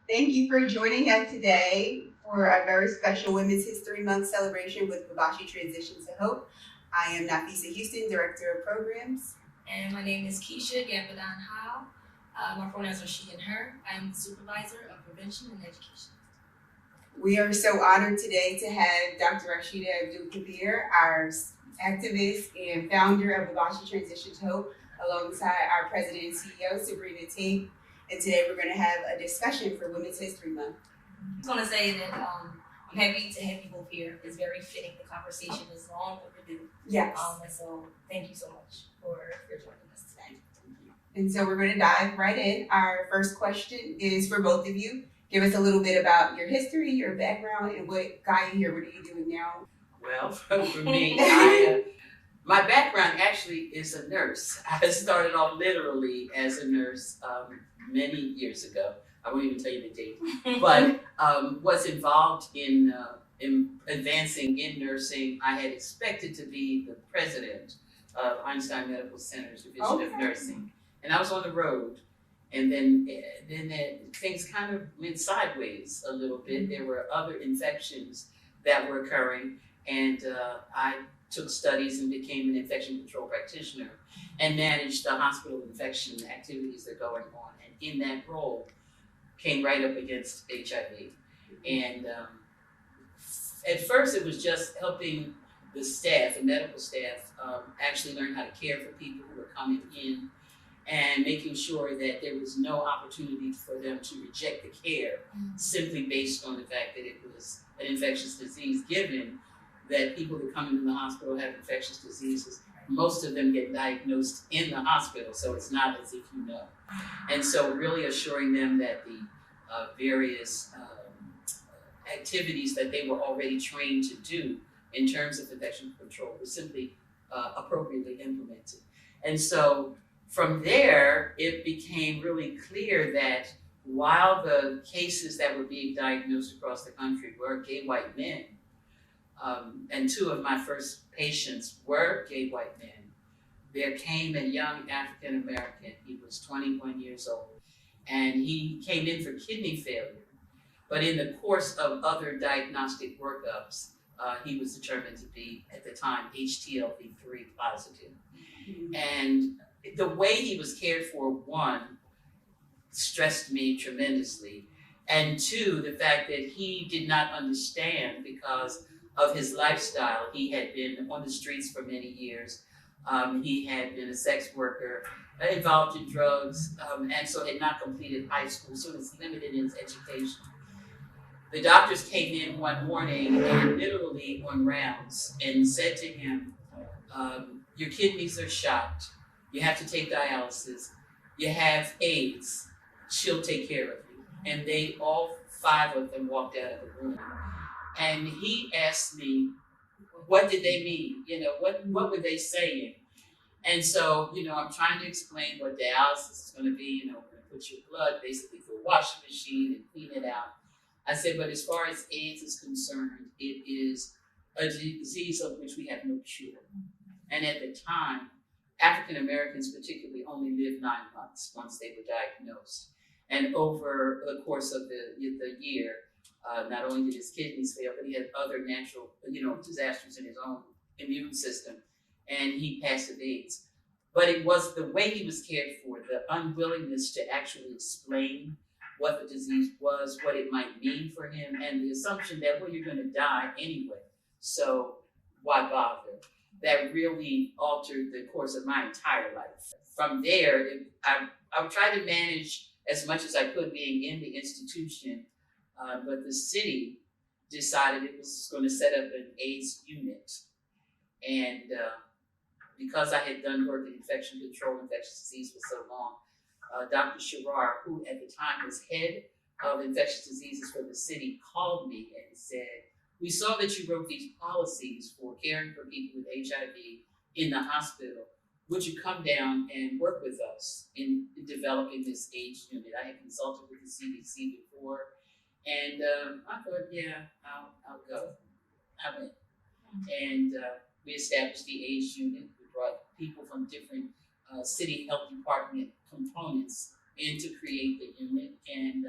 Thank you for joining us today for a very special Women's History Month celebration with Babashi Transition to Hope. I am Nafisa Houston, Director of Programs. And my name is Keisha Gambadon Howe. My pronouns are she and her. I am the supervisor of prevention and education. We are so honored today to have Dr. Rashidah Abdul-Khabeer, our activist and founder of Babashi Transition to Hope, alongside our president and CEO, Sebrina Tate. And today we're going to have a discussion for Women's History Month. I just want to say that I'm happy to have you both here. It's very fitting. The conversation is long overdue. Yes. And so thank you so much for joining us today. And so we're going to dive right in. Our first question is for both of you. Give us a little bit about your history, your background, and what got you here. What are you doing now? Well, for me, my background actually is a nurse. I started off literally as a nurse many years ago. I won't even tell you the date, but was involved in advancing in nursing. I had expected to be the president of Einstein Medical Center's Division of Nursing, and I was on the road. And then things kind of went sideways a little bit. There were other infections that were occurring, and I took studies and became an infection control practitioner and managed the hospital infection activities that are going on. And in that role, came right up against HIV. And at first, it was just helping the staff, the medical staff, actually learn how to care for people who were coming in, and making sure that there was no opportunity for them to reject the care simply based on the fact that it was an infectious disease, given that people that come into the hospital have infectious diseases. Most of them get diagnosed in the hospital, so it's not as if you know. And so really assuring them that the various activities that they were already trained to do in terms of infection control were simply appropriately implemented. And so from there, it became really clear that while the cases that were being diagnosed across the country were gay white men, and two of my first patients were gay white men, there came a young African American. He was 21 years old, and he came in for kidney failure. But in the course of other diagnostic workups, he was determined to be, at the time, HTLV3 positive. And the way he was cared for, one, stressed me tremendously. And two, the fact that he did not understand because of his lifestyle. He had been on the streets for many years. He had been a sex worker, involved in drugs, and so had not completed high school, so was limited in his education. The doctors came in one morning and literally on rounds and said to him, your kidneys are shot. You have to take dialysis. You have AIDS. She'll take care of you. And they, all five of them, walked out of the room. And he asked me, what did they mean? What were they saying? And so, I'm trying to explain what dialysis is going to be. We're going to put your blood basically through a washing machine and clean it out. I said, but as far as AIDS is concerned, it is a disease of which we have no cure. And at the time, African Americans particularly only lived 9 months once they were diagnosed. And over the course of the year, not only did his kidneys fail, but he had other natural, disasters in his own immune system, and he passed of AIDS. But it was the way he was cared for, the unwillingness to actually explain what the disease was, what it might mean for him, and the assumption that, well, you're going to die anyway, so why bother? That really altered the course of my entire life. From there, I would try to manage as much as I could being in the institution, but the city decided it was going to set up an AIDS unit. And because I had done work in infection control, infectious disease for so long, Dr. Sherrar, who at the time was head of infectious diseases for the city, called me and said, we saw that you wrote these policies for caring for people with HIV in the hospital. Would you come down and work with us in developing this AIDS unit? I had consulted with the CDC before, and I thought, yeah, I'll go. I went. And we established the AIDS unit. We brought people from different city health department components in to create the unit. And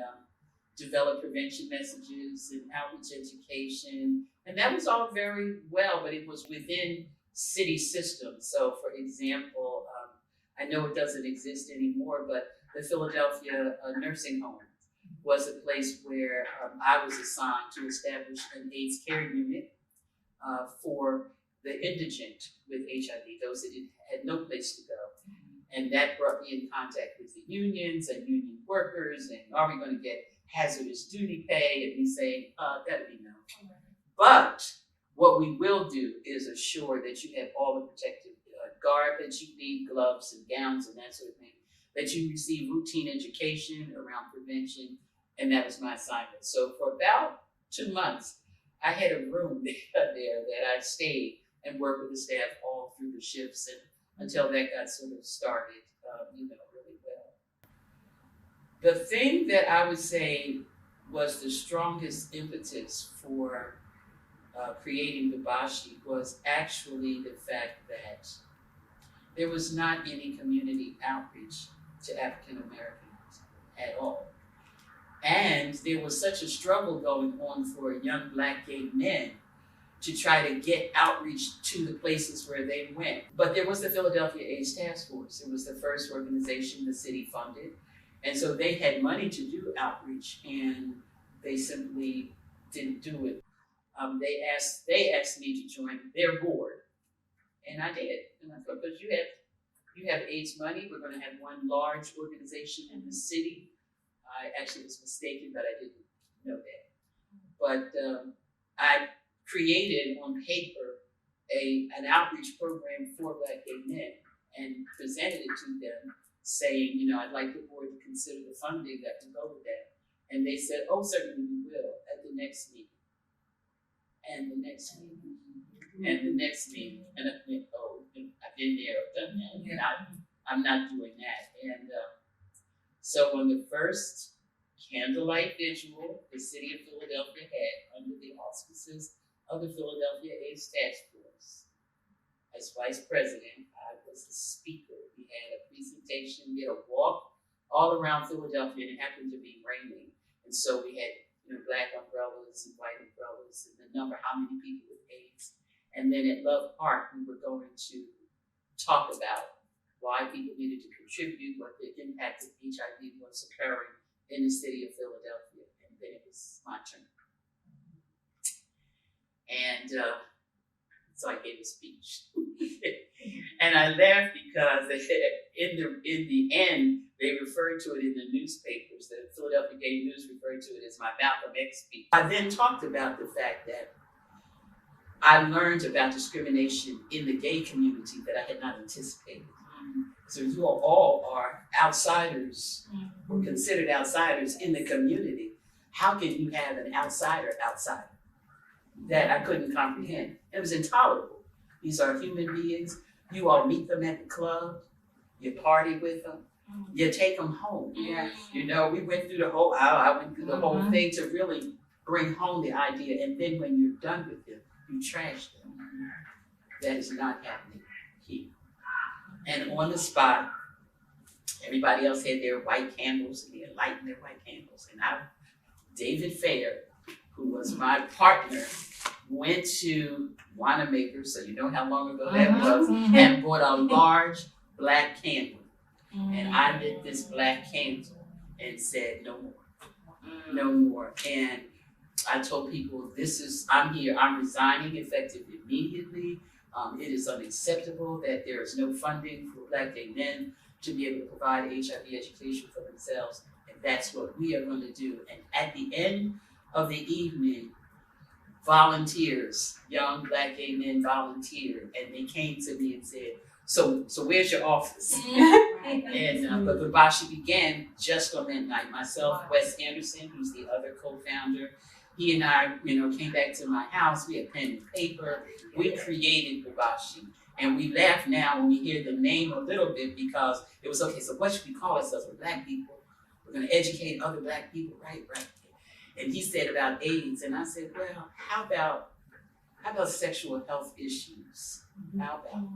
develop prevention messages and outreach education. And that was all very well, but it was within city systems. So for example, I know it doesn't exist anymore, but the Philadelphia nursing home was a place where I was assigned to establish an AIDS care unit for the indigent with HIV, those that had no place to go. And that brought me in contact with the unions and union workers, and are we going to get hazardous duty pay? And we say, that'd be no. But what we will do is assure that you have all the protective garb that you need, gloves and gowns and that sort of thing, that you receive routine education around prevention, and that was my assignment. So for about 2 months, I had a room there that I stayed and worked with the staff all through the shifts and until that got sort of started, really well. The thing that I would say was the strongest impetus for creating the Bashi was actually the fact that there was not any community outreach to African Americans at all. And there was such a struggle going on for young Black gay men to try to get outreach to the places where they went. But there was the Philadelphia AIDS Task Force. It was the first organization the city funded. And so they had money to do outreach, and they simply didn't do it. They asked me to join their board, and I did. And I thought, because you have AIDS money, we're going to have one large organization in the city. I actually was mistaken, but I didn't know that. But I created on paper an outreach program for Black gay men and presented it to them, saying, I'd like the board to consider the funding that can go with that. And they said, oh, certainly we will, at the next meeting. And the next meeting. And the next meeting. And I went, I've been there, I've done that. And I'm not doing that. And so on the first candlelight visual the city of Philadelphia had under the auspices of the Philadelphia AIDS Task Force, as vice president, I was the speaker. We had a presentation, we had a walk all around Philadelphia, and it happened to be raining. And so we had Black umbrellas and white umbrellas and the number, how many people with AIDS. And then at Love Park, we were going to talk about why people needed to contribute, what the impact of HIV was occurring in the city of Philadelphia. And then it was my turn. And so I gave a speech. And I laughed because in the end, they referred to it in the newspapers. The Philadelphia Gay News referred to it as my Malcolm X speech. I then talked about the fact that I learned about discrimination in the gay community that I had not anticipated. So you all are outsiders, or considered outsiders in the community. How can you have an outsider outside? That I couldn't comprehend. It was intolerable. These are human beings. You all meet them at the club. You party with them. You take them home. Yes. We went through the whole, I went through the whole thing to really bring home the idea. And then when you're done with them, you trash them. That is not happening here. And on the spot, everybody else had their white candles, and they had lighted their white candles. And David Fair, who was my partner, went to Wanamaker, so you know how long ago that was, and bought a large Black candle. And I lit this Black candle and said, no more, no more. And I told people, I'm here, I'm resigning effective immediately. It is unacceptable that there is no funding for Black gay men to be able to provide HIV education for themselves. And that's what we are going to do. And at the end of the evening, volunteers, young Black gay men volunteered, and they came to me and said, so where's your office? And but the Bashi began just on that night. Myself, Wes Anderson, who's the other co-founder, he and I, came back to my house. We had pen and paper. We created the Bashi. And we laugh now when we hear the name a little bit because it was, okay, so what should we call ourselves? We're Black people. We're going to educate other Black people, right? And he said about AIDS, and I said, well, how about sexual health issues? How about?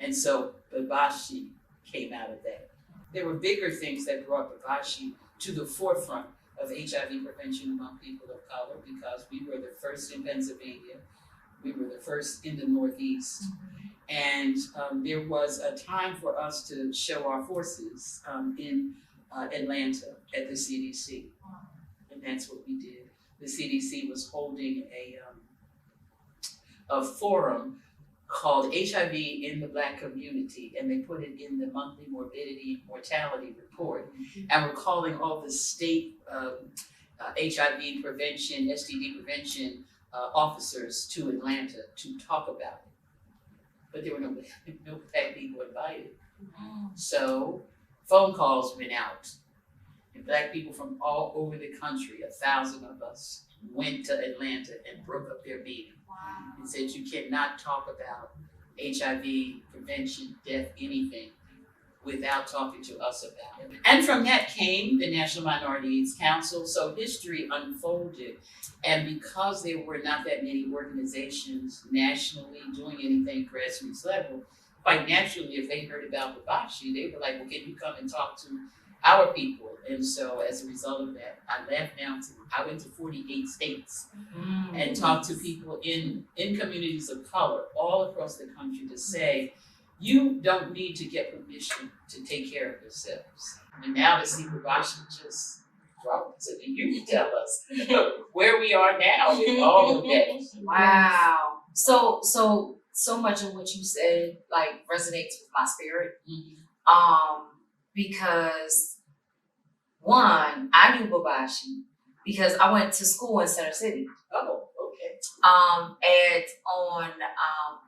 And so Babashi came out of that. There were bigger things that brought Babashi to the forefront of HIV prevention among people of color because we were the first in Pennsylvania. We were the first in the Northeast. And there was a time for us to show our forces in Atlanta at the CDC. And that's what we did. The CDC was holding a forum called HIV in the Black Community, and they put it in the monthly morbidity mortality report. And we're calling all the state HIV prevention, STD prevention officers to Atlanta to talk about it. But there were no Black people invited. So phone calls went out. And Black people from all over the country, 1,000 of us, went to Atlanta and broke up their meeting and said you cannot talk about HIV, prevention, death, anything without talking to us about it. And from that came the National Minority AIDS Council. So history unfolded. And because there were not that many organizations nationally doing anything grassroots level, quite naturally, if they heard about Babashi, they were like, well, can you come and talk to our people? And so as a result of that, I left Mountain. I went to 48 states and talked to people in communities of color all across the country to say, you don't need to get permission to take care of yourselves. And now to see Babashi just drop to the, you can tell us where we are now with all of that. Wow. So much of what you said like resonates with my spirit. Because one, I knew Babashi because I went to school in Center City. Oh, okay. On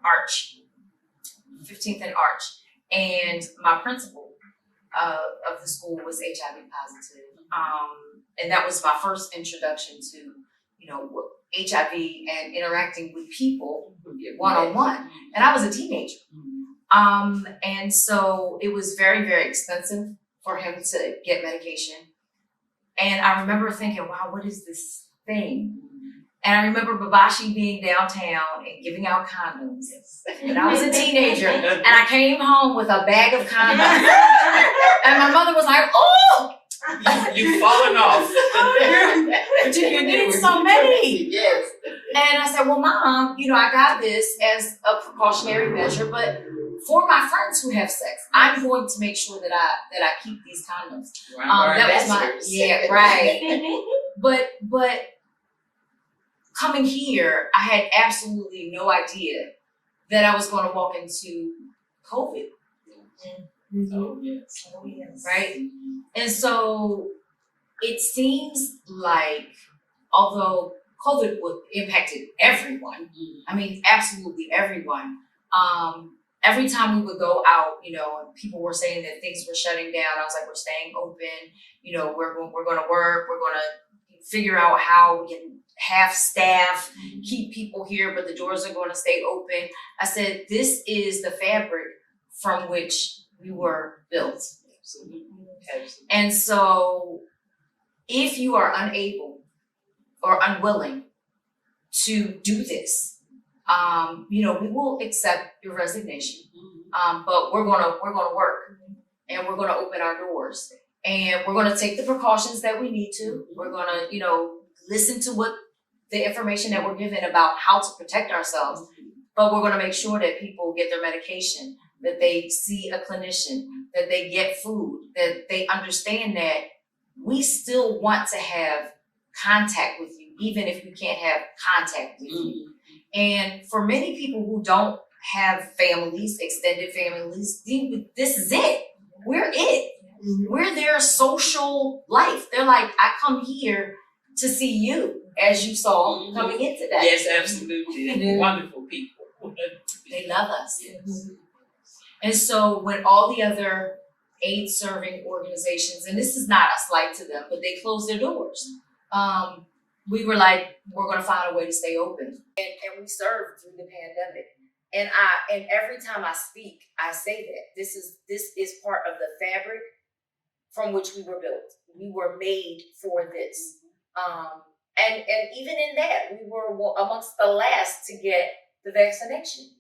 Arch, 15th and Arch. And my principal of the school was HIV positive. And that was my first introduction to, HIV and interacting with people one-on-one. And I was a teenager. And so it was very, very expensive for him to get medication. And I remember thinking, wow, what is this thing? And I remember Babashi being downtown and giving out condoms. And I was a teenager, and I came home with a bag of condoms. And my mother was like, oh! You've fallen off. You need so many. Yes. And I said, well, Mom, I got this as a precautionary measure, but for my friends who have sex, I'm going to make sure that I keep these condoms. That was my right. But coming here, I had absolutely no idea that I was going to walk into COVID. Oh yes. Right? And so it seems like, although COVID impacted everyone, I mean, absolutely everyone. Every time we would go out, and people were saying that things were shutting down, I was like, we're staying open, we're going to work, we're going to figure out how we can have staff, keep people here, but the doors are going to stay open. I said, this is the fabric from which we were built. Absolutely. And so if you are unable or unwilling to do this, we will accept your resignation. But we're gonna work, and we're gonna open our doors, and we're gonna take the precautions that we need to. We're gonna, listen to what the information that we're given about how to protect ourselves. But we're gonna make sure that people get their medication, that they see a clinician, that they get food, that they understand that we still want to have contact with you, even if we can't have contact with you. And for many people who don't have families, extended families, this is it. We're it. We're their social life. They're like, I come here to see you, as you saw coming in today. Yes, absolutely. Wonderful people. They love us. Yes. And so when all the other AIDS-serving organizations, and this is not a slight to them, but they closed their doors, we were like, we're going to find a way to stay open. And we served through the pandemic. And every time I speak, I say that this is part of the fabric from which we were built. We were made for this. And even in that, we were amongst the last to get the vaccination.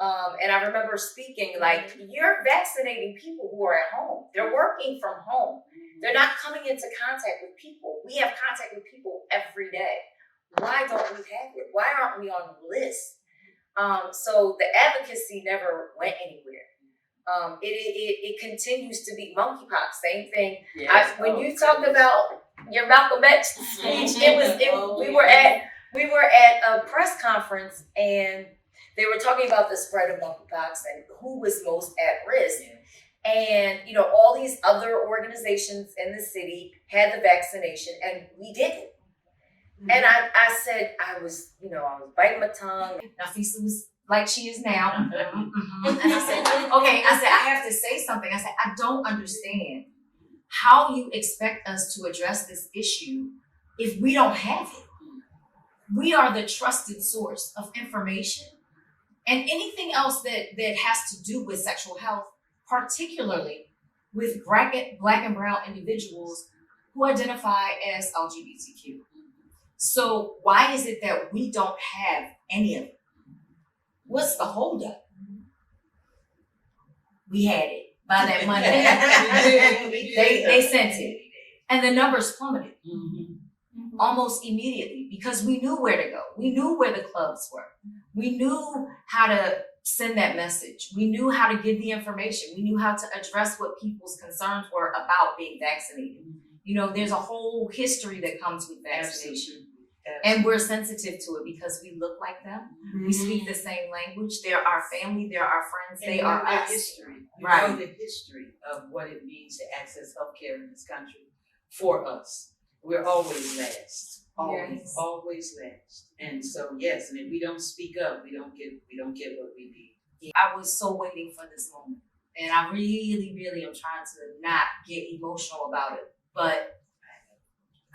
And I remember speaking like, you're vaccinating people who are at home. They're working from home. They're not coming into contact with people. We have contact with people every day. Why don't we have it? Why aren't we on the list? So the advocacy never went anywhere. It continues to be monkeypox, same thing. Yes. When you talked about your Malcolm X speech, we were at a press conference and they were talking about the spread of monkeypox and who was most at risk. And, all these other organizations in the city had the vaccination and we didn't. And I said, I was biting my tongue. Nafisa was like she is now. And I said, okay, I have to say something. I said, I don't understand how you expect us to address this issue if we don't have it. We are the trusted source of information and anything else that has to do with sexual health, particularly with black and brown individuals who identify as LGBTQ. So why is it that we don't have any of it? What's the holdup? We had it by that Monday. they sent it. And the numbers plummeted almost immediately because we knew where to go. We knew where the clubs were. We knew how to send that message. We knew how to give the information. We knew how to address what people's concerns were about being vaccinated. There's a whole history that comes with vaccination. And we're sensitive to it because we look like them. We speak the same language. They're our family. They're our friends. They are us. History. Right. Know the history of what it means to access healthcare in this country for us. We're always last. Always last. And so yes, and if we don't speak up, we don't get what we need. I was so waiting for this moment. And I really, really am trying to not get emotional about it. But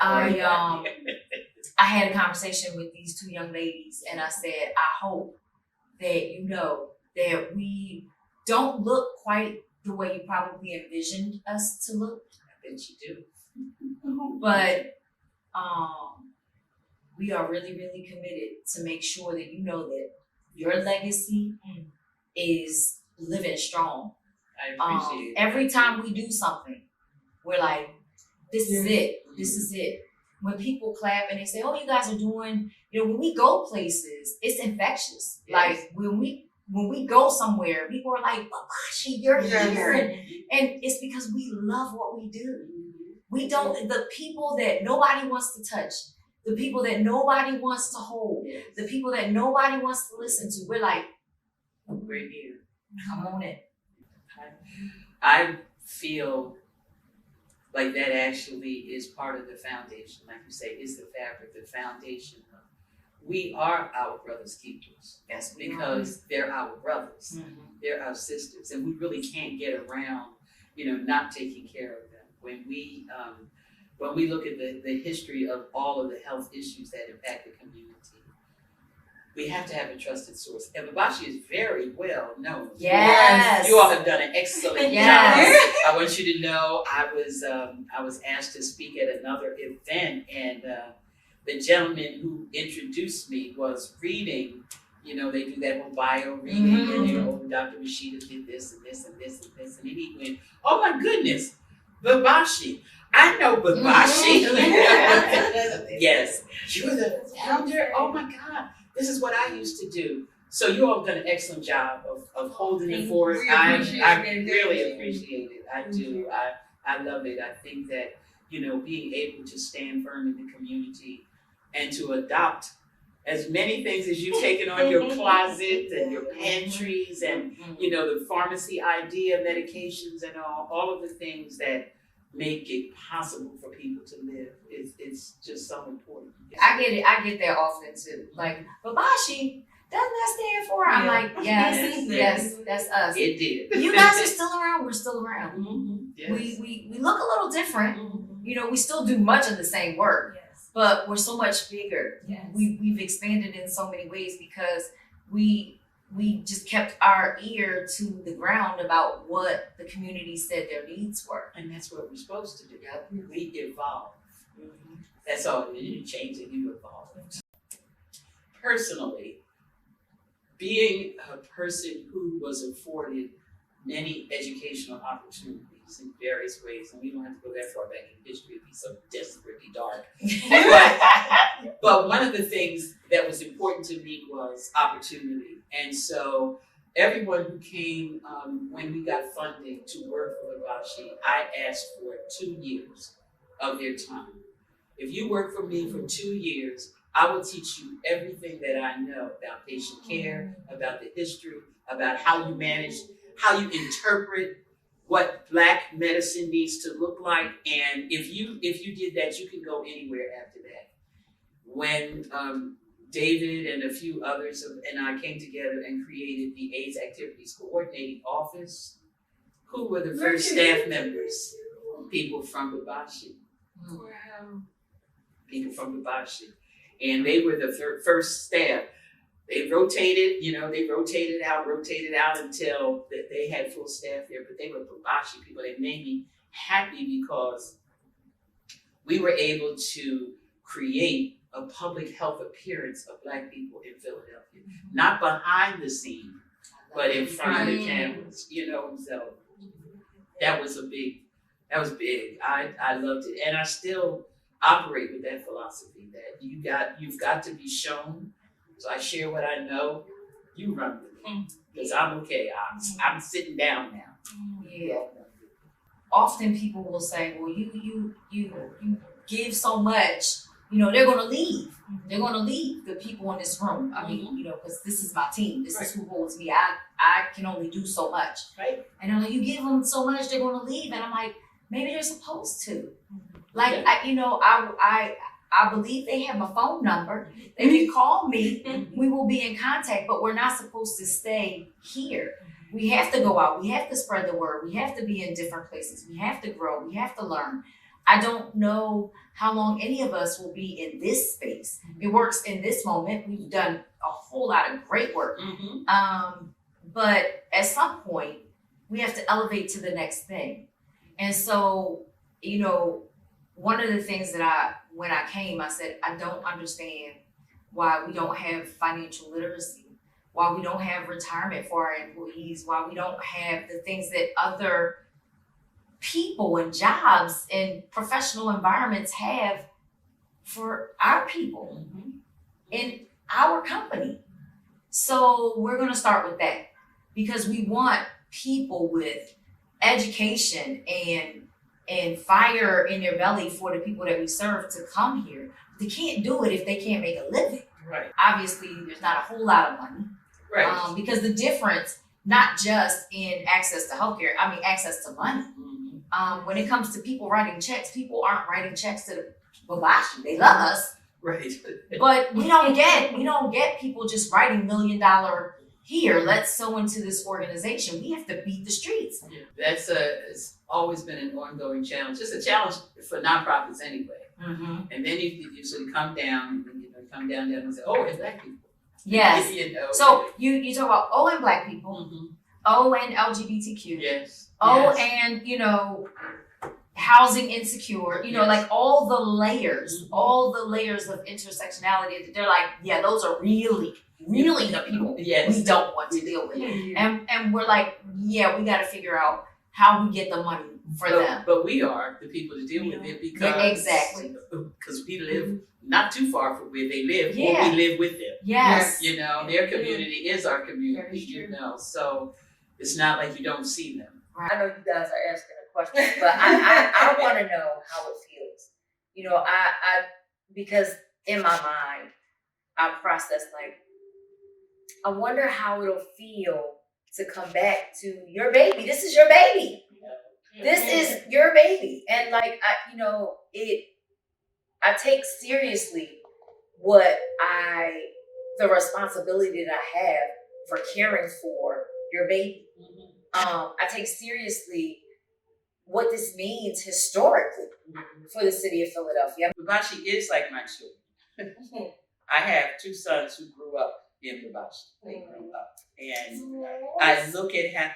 I had a conversation with these two young ladies and I said, I hope that that we don't look quite the way you probably envisioned us to look. I bet you do. But we are really, really committed to make sure that that your legacy is living strong. I appreciate it. Every time we do something, we're like, this is it. This is it. When people clap and they say, oh, you guys are doing, when we go places, it's infectious. Yes. Like when we go somewhere, people are like, Babashi, you're here. And it's because we love what we do. We don't, the people that nobody wants to touch, the people that nobody wants to hold, the people that nobody wants to listen to, we're like, we're here. Come on in. I feel like that actually is part of the foundation, like you say, is the fabric, the foundation of we are our brothers' keepers. Yes, because they're our brothers, they're our sisters, and we really can't get around, not taking care of them. When we look at the history of all of the health issues that impact the community, we have to have a trusted source. And Babashi is very well known. Yes. You all have done an excellent job. I want you to know I was asked to speak at another event, and the gentleman who introduced me was reading, they do that whole bio reading, and Dr. Rashidah did this and this and this and this, and then he went, oh my goodness, Babashi. I know Babashi. Yes, you're the founder. Oh my God. This is what I used to do. So you all have done an excellent job of holding it forth. I really appreciate it. I do. I love it. I think that, being able to stand firm in the community and to adopt as many things as you've taken on your closet and your pantries and, the pharmacy idea, medications and all of the things that make it possible for people to live. It's just so important. I get that often too. Like, Babashi, doesn't that stand for? I'm like, yes, that's us. It did. You guys are still around, we're still around. Yes. We look a little different. We still do much of the same work, but we're so much bigger. Yes. We've expanded in so many ways because we just kept our ear to the ground about what the community said their needs were. And that's what we're supposed to do. We evolve. That's all. You change it, you evolve. Personally, being a person who was afforded many educational opportunities in various ways, and we don't have to go that far back in history, it'd be so desperately dark. But one of the things that was important to me was opportunity. And so everyone who came when we got funding to work for Wabashi, I asked for 2 years of their time. If you work for me for 2 years, I will teach you everything that I know about patient care, about the history, about how you manage, how you interpret what Black medicine needs to look like. And if you did that, you can go anywhere after that. When David and a few others and I came together and created the AIDS Activities Coordinating Office, who were the first staff members? People from Wabashi. Wow. People from Wabashi. And they were the first staff. They rotated out until they had full staff there, but they were Wabashi people. They made me happy because we were able to create a public health appearance of Black people in Philadelphia. Not behind the scene, but in front of the cameras, so that was big. I loved it. And I still operate with that philosophy that you've got to be shown. So I share what I know, you run with me. Because I'm okay. I'm sitting down now. Yeah. Often people will say, well, you give so much, they're gonna leave. They're gonna leave the people in this room. I mean, because this is my team. This is who holds me. I can only do so much. Right. And I'm like, you give them so much, they're gonna leave. And I'm like, maybe they're supposed to. Like, I believe they have my phone number. They can call me. We will be in contact, but we're not supposed to stay here. We have to go out. We have to spread the word. We have to be in different places. We have to grow. We have to learn. I don't know how long any of us will be in this space. It works in this moment. We've done a whole lot of great work. But at some point, we have to elevate to the next thing. And so, one of the things that when I came, I said, I don't understand why we don't have financial literacy, why we don't have retirement for our employees, why we don't have the things that other people and jobs and professional environments have for our people in our company. So we're going to start with that because we want people with education and fire in their belly for the people that we serve to come here. They can't do it if they can't make a living. Right. Obviously, there's not a whole lot of money. Right. Because the difference, not just in access to healthcare, access to money. When it comes to people writing checks, people aren't writing checks to the Wabashi. They love us. Right. But we don't get people just writing $1 million here, let's sow into this organization. We have to beat the streets. Yeah. It's always been an ongoing challenge. It's a challenge for nonprofits anyway. And then you sort of come down and say, oh, and Black people. Yes. So you talk about O and Black people, O and LGBTQ. Yes. O and housing insecure. Like all the layers of intersectionality. They're like, yeah, those are really the people we don't want to deal with. And we're like, yeah, we got to figure out how we get the money for them. But we are the people to deal with it because we live not too far from where they live, or we live with them. Yes. Their community is our community, so it's not like you don't see them. Right. I know you guys are asking a question, but I want to know how it feels. Because in my mind, I process like, I wonder how it'll feel to come back to your baby. This is your baby. This is your baby. And like, I take seriously the responsibility that I have for caring for your baby. I take seriously what this means historically for the city of Philadelphia. Wabashi is like my children. I have 2 sons who grew up in Wabashi. They grew up. And I look at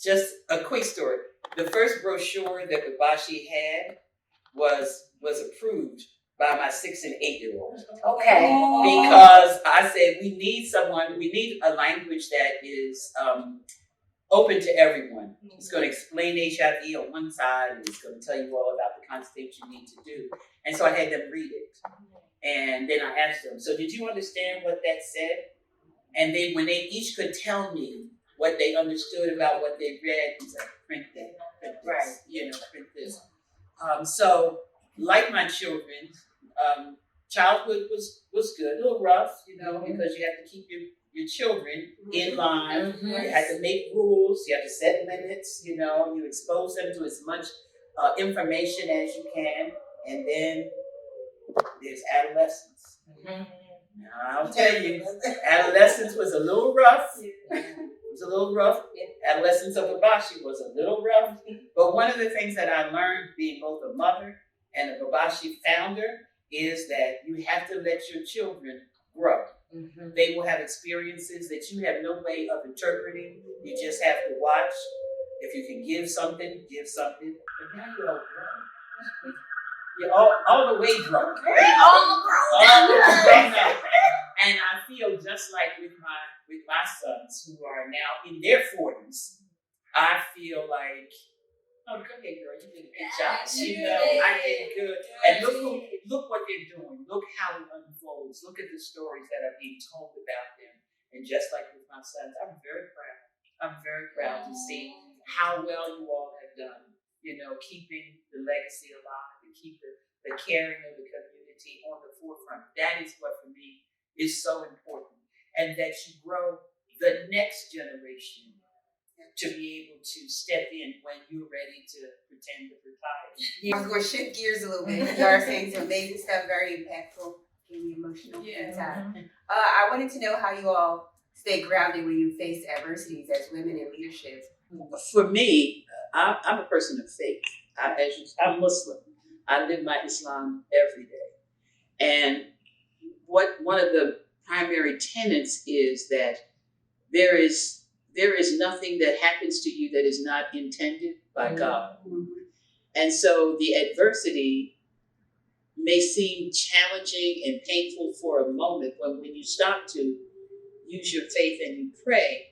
just a quick story. The first brochure that Wabashi had was approved by my 6 and 8-year-olds. Okay. Because I said we need a language that is open to everyone. It's going to explain HIV on one side, and it's going to tell you all about the kinds of things you need to do. And so I had them read it. And then I asked them, so did you understand what that said? And then when they each could tell me what they understood about what they read, it's like, print that, print this, Right. Print this. So, like my children, childhood was good, a little rough, because you have to keep your children in line. You have to make rules, you have to set limits, you expose them to as much information as you can, and then there's adolescence. Now, I'll tell you, adolescence was a little rough. It was a little rough. Adolescence of Babashi was a little rough. But one of the things that I learned being both a mother and a Babashi founder is that you have to let your children grow. They will have experiences that you have no way of interpreting. You just have to watch. If you can give something, give something. But now you're all grown. You're all the way grown. All grown up. And I feel just like with my sons who are now in their 40s, I feel like, oh, go ahead, girl, you did a good job. I did good. And look what they're doing. Look how it unfolds. Look at the stories that are being told about them. And just like with my sons, I'm very proud. I'm very proud to see how well you all have done, keeping the legacy alive and keep the caring of the community on the forefront. That is what for me is so important. And that you grow the next generation to be able to step in when you're ready to pretend to retire. I was going to shift gears a little bit. You are saying some amazing stuff, very impactful, gave me emotional inside. I wanted to know how you all stay grounded when you face adversities as women in leadership. For me, I'm a person of faith. I'm Muslim. I live my Islam every day. And one of the primary tenets is that there is nothing that happens to you that is not intended by God. And so the adversity may seem challenging and painful for a moment, but when you stop to use your faith and you pray,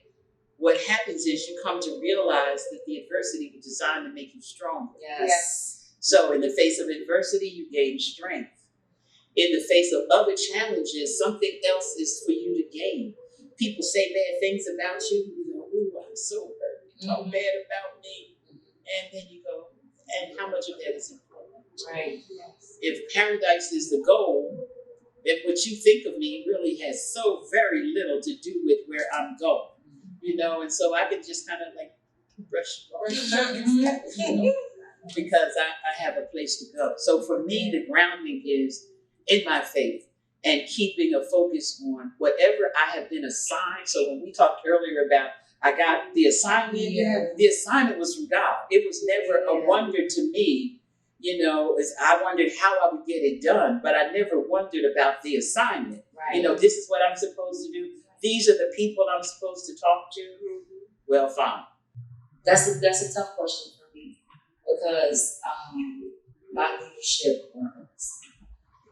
what happens is you come to realize that the adversity was designed to make you stronger. Yes. So in the face of adversity, you gain strength. In the face of other challenges, something else is for you to gain. People say bad things about you, you go, ooh, I'm so hurt. You talk bad about me. And then you go, and how much of that is important? Right. If paradise is the goal, then what you think of me really has so very little to do with where I'm going. And so I can just kind of like brush because I have a place to go. So for me, the grounding is in my faith and keeping a focus on whatever I have been assigned. So when we talked earlier about I got the assignment, the assignment was from God. It was never a wonder to me, as I wondered how I would get it done, but I never wondered about the assignment. Right. This is what I'm supposed to do. These are the people I'm supposed to talk to. Well, fine. That's a tough question for me because my leadership was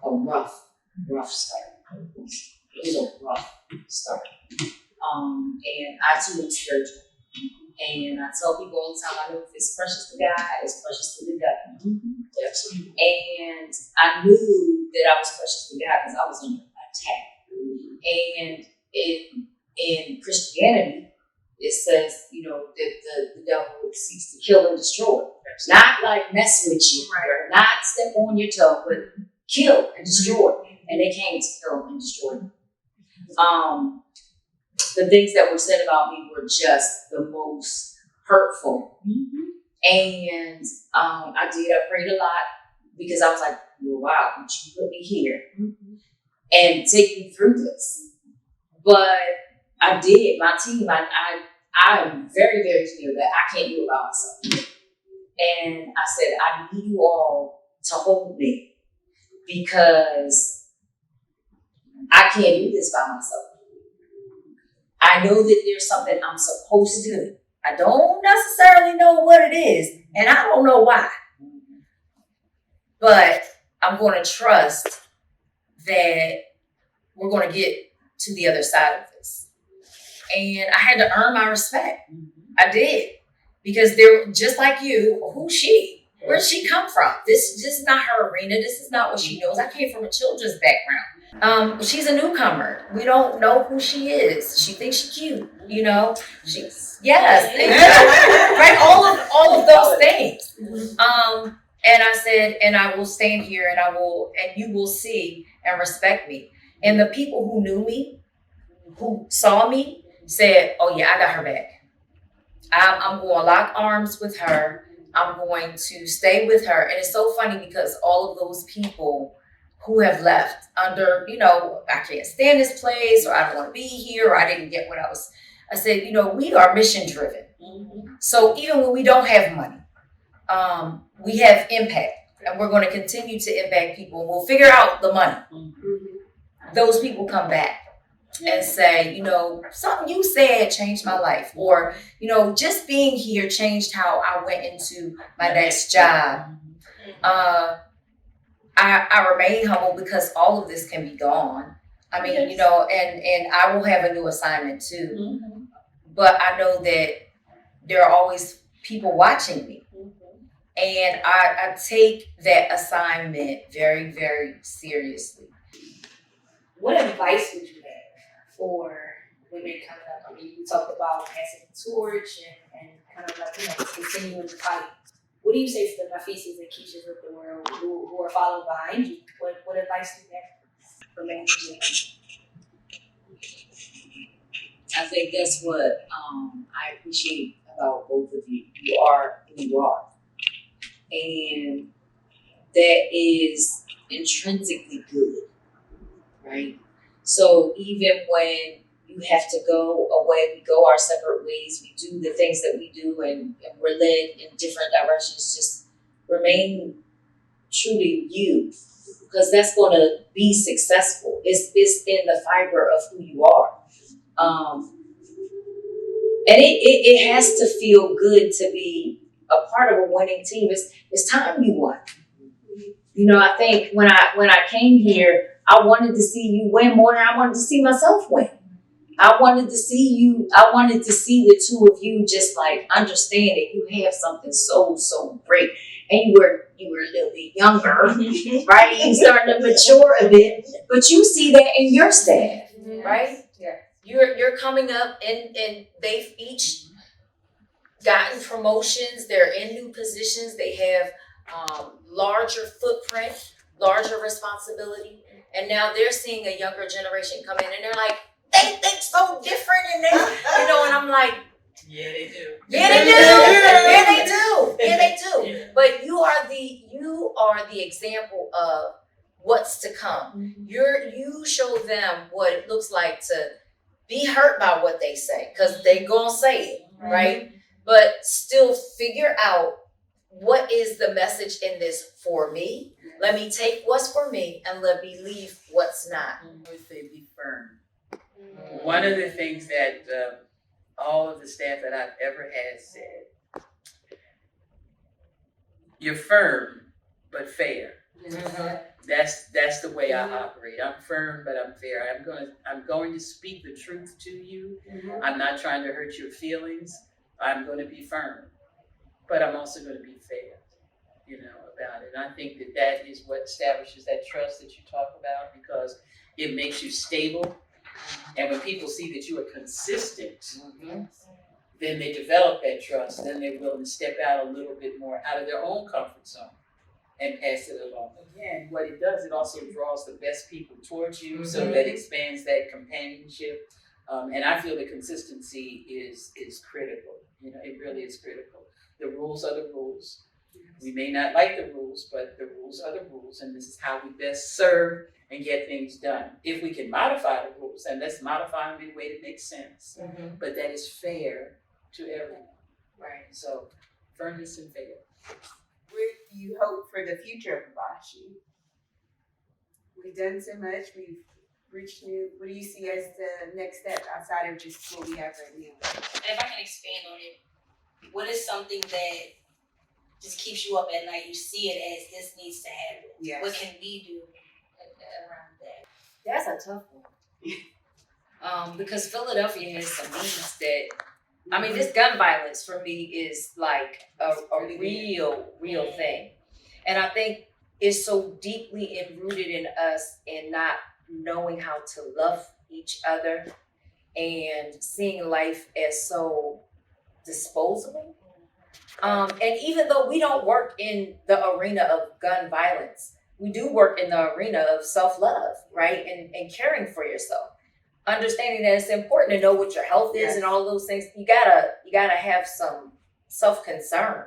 a rough start. It was a rough start. And I too am spiritual. And I tell people all the time, I know if it's precious to God, it's precious to the devil. Absolutely. And I knew that I was precious to God because I was under attack. And in Christianity, it says, that the devil seeks to kill and destroy. Not like mess with you, right? Not step on your toe, but kill and destroy. And they came to kill and destroy. The things that were said about me were just the most hurtful. And I prayed a lot because I was like, well, wow, would you put me here and take me through this? But I did. My team, I am very, very clear that I can't do it by myself. And I said, I need you all to hold me because I can't do this by myself. I know that there's something I'm supposed to do. I don't necessarily know what it is, and I don't know why. But I'm going to trust that we're going to get to the other side of this. And I had to earn my respect. I did. Because they're just like you, who's she? Where'd she come from? This is not her arena. This is not what she knows. I came from a children's background. She's a newcomer. We don't know who she is. She thinks she's cute, you know. Yes, right. All of those things. And I said, and I will stand here, and you will see and respect me. And the people who knew me, who saw me, said, "Oh yeah, I got her back. I'm going to lock arms with her. I'm going to stay with her." And it's so funny because all of those people who have left under, I can't stand this place, or I don't want to be here, or I didn't get what I said, we are mission driven. So even when we don't have money, we have impact, and we're going to continue to impact people. We'll figure out the money. Those people come back and say, something you said changed my life, or, just being here changed how I went into my next job. I remain humble because all of this can be gone. I mean, and I will have a new assignment too. But I know that there are always people watching me. And I take that assignment very, very seriously. What advice would you have for women coming up? I mean, you talked about passing the torch and kind of continuing the fight. What do you say to the Nafises and Keishas of the world who are following behind you? What advice do you have for men? I think that's what I appreciate about both of you. You are who you are. And that is intrinsically good, right? So even when you have to go away, we go our separate ways, we do the things that we do, and we're led in different directions, just remain true to you, because that's going to be successful. It's in the fiber of who you are. And it has to feel good to be a part of a winning team. It's time you won. I think when I came here, I wanted to see you win more than I wanted to see myself win. I wanted to see the two of you just like understand that you have something so great. And you were a little bit younger, right? You starting to mature a bit, but you see that in your staff, right? Yeah. You're coming up, and they've each gotten promotions. They're in new positions. They have larger footprint, larger responsibility, and now they're seeing a younger generation come in, and they're like, they think so different, and they, and I'm like, Yeah, they do. yeah, they do. Yeah, they do. Yeah, they do. Yeah. But you are the example of what's to come. You show them what it looks like to be hurt by what they say, because they gonna say it, right? But still figure out what is the message in this for me. Let me take what's for me and let me leave what's not. I would say be firm. One of the things that all of the staff that I've ever had said, you're firm but fair. That's the way I operate. I'm firm but I'm fair. I'm going to speak the truth to you. I'm not trying to hurt your feelings. I'm going to be firm, but I'm also going to be fair, about it. And I think that is what establishes that trust that you talk about, because it makes you stable. And when people see that you are consistent, then they develop that trust. Then they're willing to step out a little bit more out of their own comfort zone and pass it along. Again, what it does, it also draws the best people towards you, so that expands that companionship. And I feel that consistency is critical. It really is critical. The rules are the rules. We may not like the rules, but the rules are the rules, and this is how we best serve and get things done. If we can modify the rules, then let's modify them in a way that makes sense, but that is fair to everyone. Right. So, firmness and fair. What do you hope for the future of Bashi? We've done so much. We've reached new. What do you see as the next step outside of just what we have right now? And if I can expand on it, what is something that just keeps you up at night. You see it as this needs to happen. Yes. What can we do around that? That's a tough one. Because Philadelphia has some needs that, I mean, this gun violence for me is like a real thing. And I think it's so deeply enrooted in us in not knowing how to love each other and seeing life as so disposable. And even though we don't work in the arena of gun violence, we do work in the arena of self-love, right? And caring for yourself. Understanding that it's important to know what your health is and all those things. You gotta have some self-concern.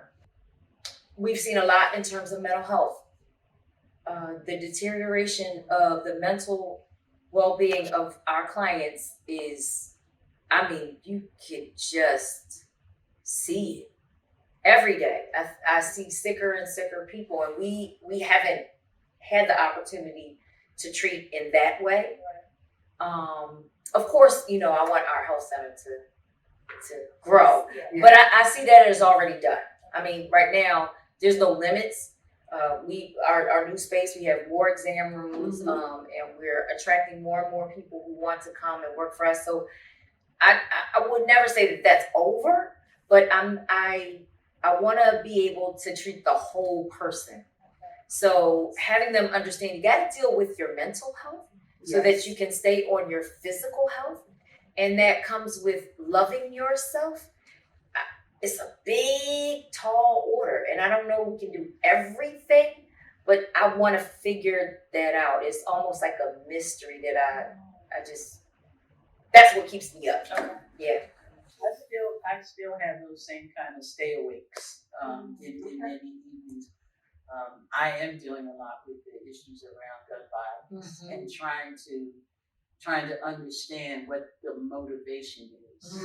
We've seen a lot in terms of mental health. The deterioration of the mental well-being of our clients is, I mean, you could just see it every day. I see sicker and sicker people, and we haven't had the opportunity to treat in that way. Of course, you know, I want our health center to grow, but I see that as already done. I mean, right now, there's no limits. Our new space, we have more exam rooms, and we're attracting more and more people who want to come and work for us. So I would never say that that's over, but I want to be able to treat the whole person. So having them understand, you got to deal with your mental health so that you can stay on your physical health. And that comes with loving yourself. It's a big, tall order. And I don't know we can do everything, but I want to figure that out. It's almost like a mystery that I just, that's what keeps me up. Yeah. I still have those same kind of stay awakes in many evenings. I am dealing a lot with the issues around gun violence and trying to understand what the motivation is.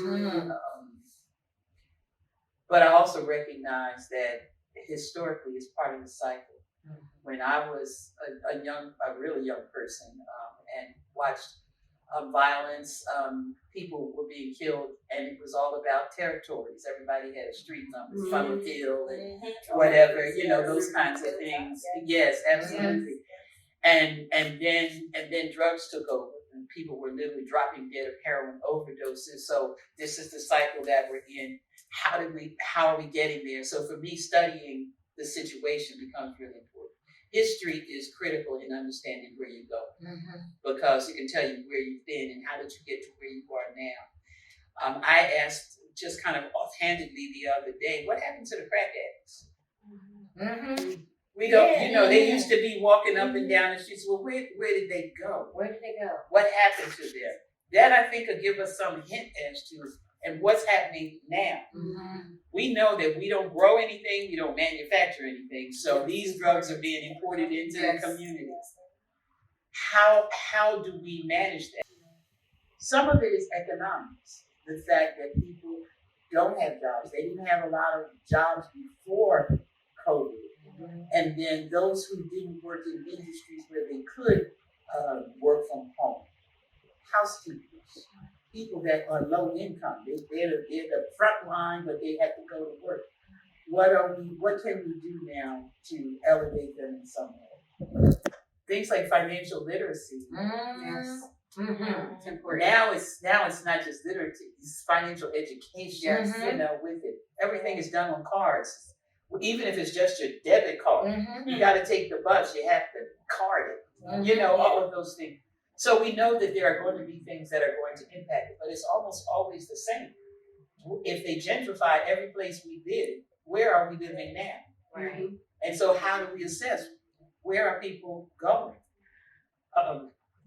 But I also recognize that historically it's part of the cycle. When I was a really young person and watched violence, people were being killed, and it was all about territories. Everybody had a street number, Summerfield and whatever, you know, those kinds of things. Yes, absolutely. And then drugs took over, and people were literally dropping dead of heroin overdoses. So this is the cycle that we're in. How are we getting there? So for me, studying the situation becomes really important. History is critical in understanding where you go, because it can tell you where you've been and how did you get to where you are now. I asked just kind of offhandedly the other day, what happened to the crack addicts? We don't, you know, they used to be walking up and down the streets. Well, where did they go? Where did they go? What happened to them? That I think could give us some hint as to and what's happening now. We know that we don't grow anything, we don't manufacture anything, so these drugs are being imported into the communities. How do we manage that? Some of it is economics. The fact that people don't have jobs. They didn't have a lot of jobs before COVID. And then those who didn't work in industries where they could work from home. Housekeepers. People that are low income. They're the front line, but they have to go to work. What can we do now to elevate them in some way? Things like financial literacy. Yes. It's important. Now it's not just literacy, it's financial education, you know, with it. Everything is done on cards. Even if it's just your debit card, you got to take the bus, you have to card it, you know, all of those things. So we know that there are going to be things that are going to impact it, but it's almost always the same. If they gentrify every place we live, where are we living now? Right. And so how do we assess where are people going?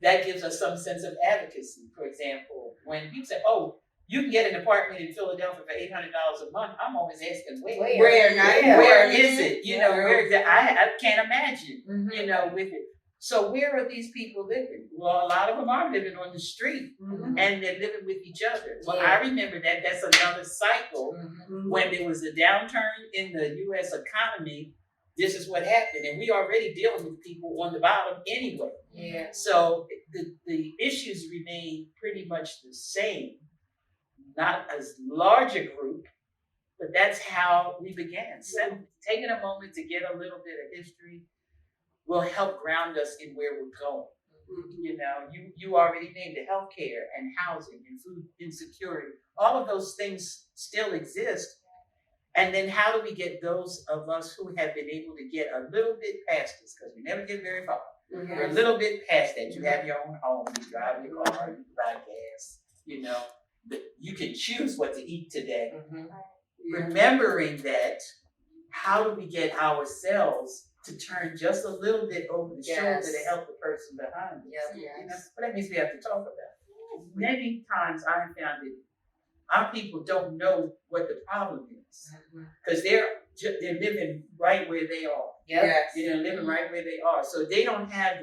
That gives us some sense of advocacy. For example, when people say, oh, you can get an apartment in Philadelphia for $800 a month, I'm always asking, where is it? You know, where is it? I can't imagine, you know, with it. So where are these people living? Well, a lot of them are living on the street, and they're living with each other. Well, I remember that. That's another cycle. When there was a downturn in the U.S. economy, this is what happened. And we already dealing with people on the bottom anyway. Yeah. So the issues remain pretty much the same. Not as large a group, But that's how we began. So taking a moment to get a little bit of history will help ground us in where we're going. You know, you already named it, healthcare and housing and food insecurity. All of those things still exist. And then how do we get those of us who have been able to get a little bit past this, because we never get very far. We're a little bit past that. You have your own home, you drive your car, you buy gas, you know, you can choose what to eat today. Remembering that, how do we get ourselves to turn just a little bit over the shoulder to help the person behind us? You know? But that means we have to talk about it. Many times I have found that our people don't know what the problem is, because they're living right where they are. They're living right where they are, so they don't have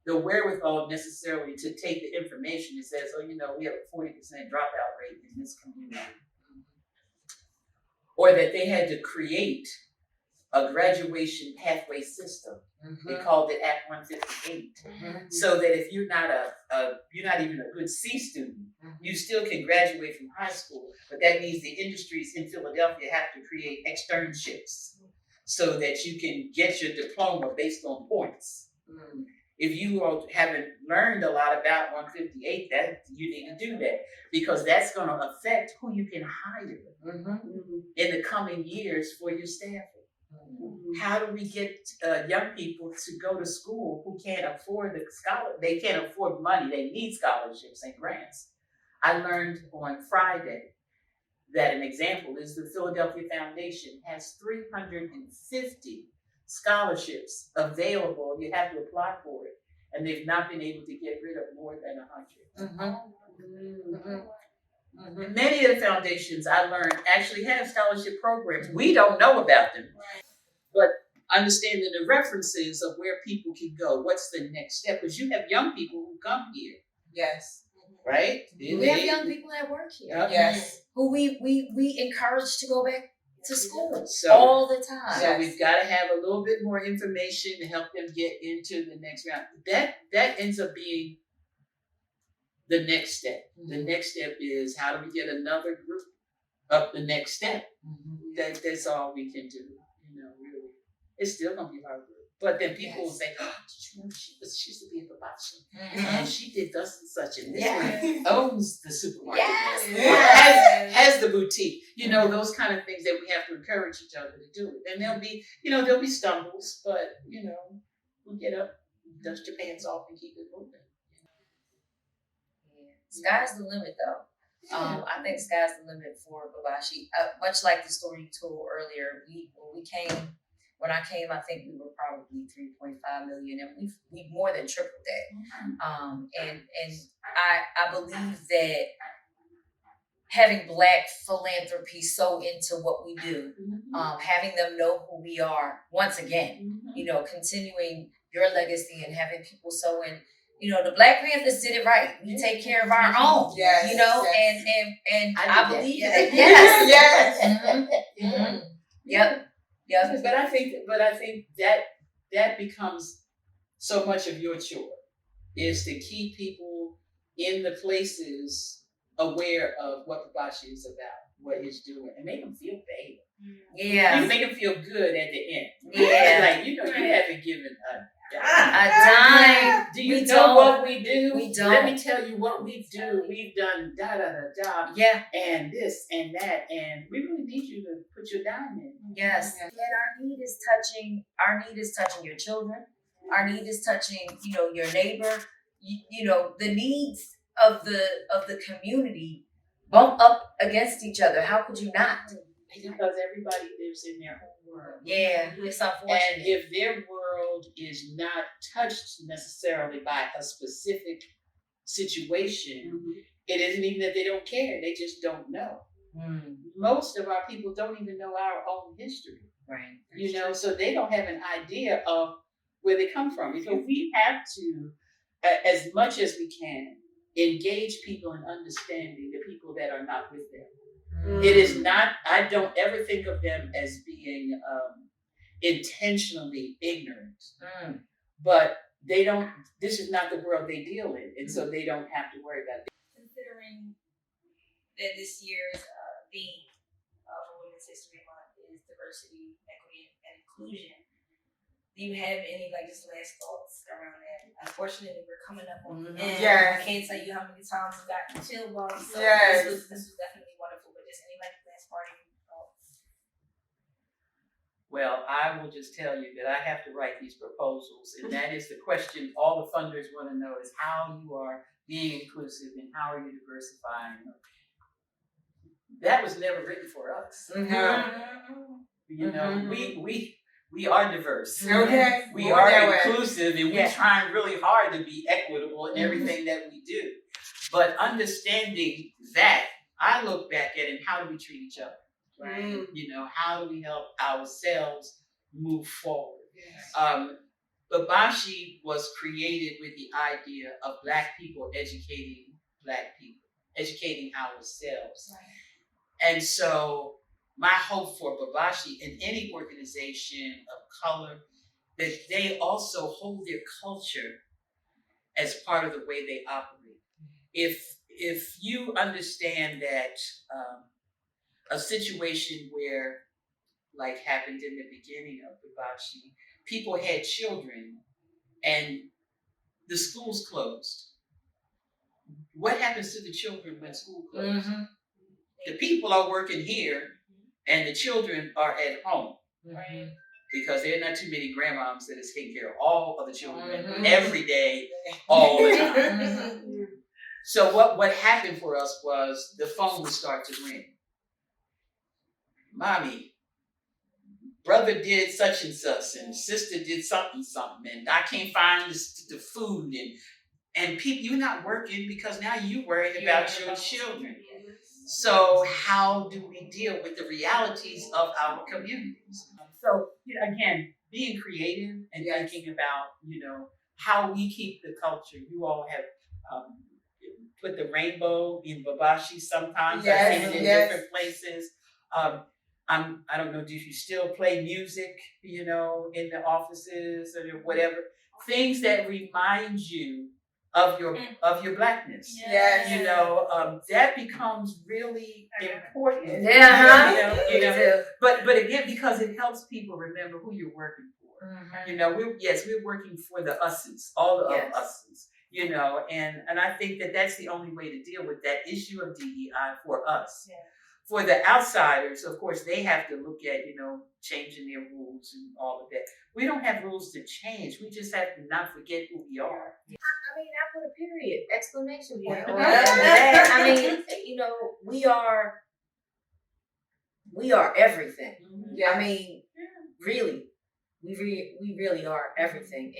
the wherewithal necessarily to take the information that says, oh, you know, we have a 40% dropout rate in this community, or that they had to create a graduation pathway system. They called it Act 158, so that if you're not you're not even a good C student, you still can graduate from high school. But that means the industries in Philadelphia have to create externships so that you can get your diploma based on points. If you all haven't learned a lot about 158, that you need to do that, because that's going to affect who you can hire in the coming years for your staffing. How do we get young people to go to school who can't afford the scholarship? They can't afford money. They need scholarships and grants. I learned on Friday that an example is the Philadelphia Foundation has 350 scholarships available. You have to apply for it, and they've not been able to get rid of more than 100. Many of the foundations I learned actually have scholarship programs. We don't know about them, but understanding the references of where people can go. What's the next step? Because you have young people who come here. Right? We have young people that work here. Who we encourage to go back to school all the time. So we've got to have a little bit more information to help them get into the next round. That ends up being the next step. The next step is, how do we get another group up the next step? That's all we can do. You know, really, it's still gonna be hard work. But then people will say, "Oh, did you know she used to be a Babashi, and she did thus and such, and this one owns the supermarket, has the boutique." You know, those kind of things that we have to encourage each other to do. And there'll be stumbles, but you know, we get up, dust your pants off, and keep it moving. Sky's the limit, though. I think sky's the limit for Babashi. Much like the story you told earlier, when I came, I think we were probably 3.5 million, and we've more than tripled that. And I believe that having Black philanthropy so into what we do, having them know who we are, once again, you know, continuing your legacy and having people so in. You know, the Black Panthers did it right. We take care of our own. You know, and I believe that. Yep. But I think that becomes so much of your chore, is to keep people in the places aware of what Babashi is about, what he's doing, and make them feel bad. You make them feel good at the end. Like, you know, you haven't given a dime. Do you know what we do? We don't. Let me tell you what we do. We've done da and this and that, and we really need you to put your dime in. Yes. And our need is touching your children. Our need is touching, you know, your neighbor. You know, the needs of the community bump up against each other. How could you not? Because everybody lives in their own world. Yeah, it's unfortunate. And if their world is not touched necessarily by a specific situation, it isn't even that they don't care, they just don't know. Most of our people don't even know our own history. Right. You know, so they don't have an idea of where they come from. So we have to, as much as we can, engage people in understanding the people that are not with them. It is not, I don't ever think of them as being intentionally ignorant, but they don't, this is not the world they deal in, and so they don't have to worry about it. Considering that this year's theme for Women's History Month is diversity, equity, and inclusion. Do you have any just last thoughts around that? Unfortunately, we're coming up on the end. Yes. I can't tell you how many times we got chill bumps. So Yes. this was definitely wonderful. But just any last parting thoughts? Well, I will just tell you that I have to write these proposals, and that is the question all the funders want to know is how you are being inclusive and how are you diversifying. That was never written for us. You know, we are diverse. Okay. We Move are that way. inclusive, and we're trying really hard to be equitable in everything that we do. But understanding that, I look back at it, how do we treat each other? Right? You know, how do we help ourselves move forward? Babashi was created with the idea of Black people educating Black people, educating ourselves. Right. And so my hope for Babashi and any organization of color, that they also hold their culture as part of the way they operate. If you understand that a situation where, like happened in the beginning of Babashi, people had children and the schools closed. What happens to the children when school closes? The people are working here and the children are at home. Because there are not too many grandmoms that is taking care of all of the children every day, all the time. So what happened for us was the phone would start to ring. Mommy, brother did such and such, and sister did something, and I can't find the food, and people, you're not working because now you worried about your children. So how do we deal with the realities of our communities? So again, being creative and thinking about how we keep the culture. You all have put the rainbow in Babashi sometimes. I've seen it in different places. I don't know, do you still play music, in the offices or whatever? Things that remind you of your Blackness. That becomes really important. But again, because it helps people remember who you're working for. We're working for the us's, all of us's. And I think that that's the only way to deal with that issue of DEI for us. For the outsiders, of course, they have to look at, changing their rules and all of that. We don't have rules to change. We just have to not forget who we are. I put a period, exclamation point on that. I mean, we are everything. I mean, really, we really are everything.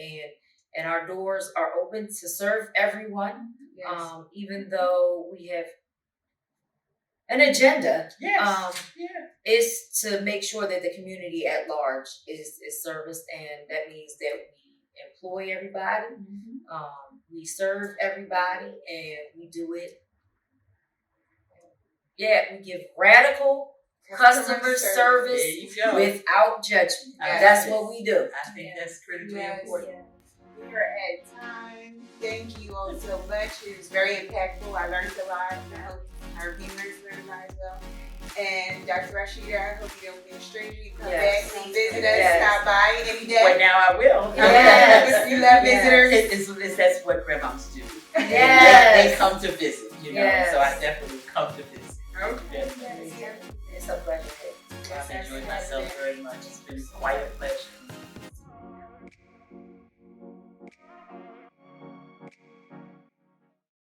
And our doors are open to serve everyone. Even though we have an agenda, is to make sure that the community at large is serviced, and that means that we employ everybody, we serve everybody, and we do it. We give radical customer service without judgment. That's what we do. I think that's critically important. We are at time. Thank you all so much. It was very impactful. I learned a lot. I hope our viewers learned a lot as well. And Dr. Rashidah, I hope you don't be a stranger. You come back and visit us, stop by any day. Well, now I will. We love visitors. That's what grandmoms do. Yes. They come to visit, so I definitely